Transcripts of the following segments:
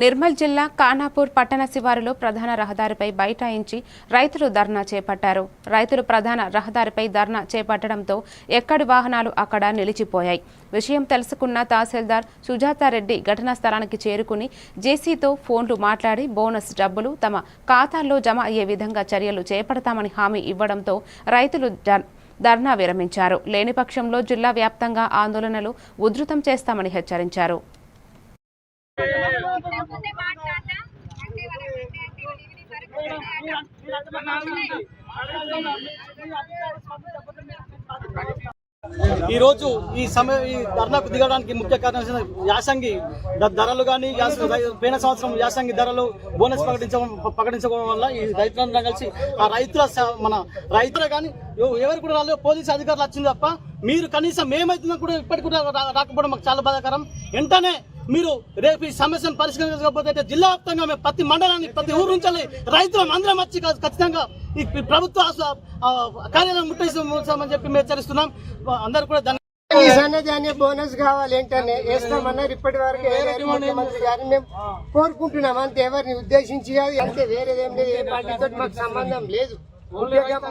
నిర్మల్ జిల్లా ఖానాపూర్ పట్టణ శివారులో ప్రధాన రహదారిపై బైఠాయించి రైతులు ధర్నా చేపట్టారు. రైతులు ప్రధాన రహదారిపై ధర్నా చేపట్టడంతో ఎక్కడి వాహనాలు అక్కడ నిలిచిపోయాయి. విషయం తెలుసుకున్న తహసీల్దార్ సుజాతారెడ్డి ఘటనా స్థలానికి చేరుకుని జేసీతో ఫోన్లు మాట్లాడి బోనస్ డబ్బులు తమ ఖాతాల్లో జమ అయ్యే విధంగా చర్యలు చేపడతామని హామీ ఇవ్వడంతో రైతులు ధర్నా విరమించారు. లేని పక్షంలో జిల్లా వ్యాప్తంగా ఆందోళనలు ఉధృతం చేస్తామని హెచ్చరించారు. ఈ రోజు ఈ ధర్నాకు దిగడానికి ముఖ్య కారణం యాసంగి ధరలు కానీ పోయిన సంవత్సరం యాసంగి ధరలు బోనస్ ప్రకటించడం వల్ల ఈ రైతులందరం కలిసి ఆ రైతులు కానీ ఎవరు కూడా రాలేదు. పోలీసు అధికారులు వచ్చింది తప్ప మీరు కనీసం మేమైతున్నా కూడా ఇప్పటికి కూడా రాకపోవడం మాకు చాలా బాధాకరం. వెంటనే మీరు రేపు ఈ సమస్యను పరిష్కరించకపోతే జిల్లా వ్యాప్తంగా మేము ప్రతి మండలాన్ని ప్రతి ఊరు నుంచి రైతులు అందరం వచ్చి ఖచ్చితంగా ఈ ప్రభుత్వ కార్యాలయం ముట్టేసామని చెప్పి మేము హెచ్చరిస్తున్నాం. అందరూ కూడా బోనస్ కావాలి ఏంటనే వేస్తామన్నారు. ఇప్పటి వరకు ముఖ్యమంత్రి గారిని మేము కోరుకుంటున్నాం అంతే, ఎవరిని ఉద్దేశించి అంతే, వేరేదేం లేదు. ఏ పార్టీతో మాకు సంబంధం లేదు.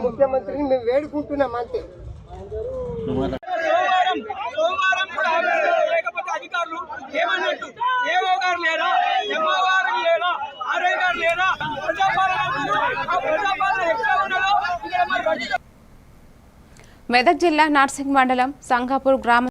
ముఖ్యమంత్రిని మేము వేడుకుంటున్నాం అంతే. అధికారులు ఏమన్నట్టు ఏవో గారు లేరా, ఎంఓ గారు లేరా, ఆర్ఐ గారు లేరా, ప్రజాపాలన ఎక్కడ ఉన్నదో. మెదక్ జిల్లా నార్సింగ్ మండలం సంగాపూర్ గ్రామ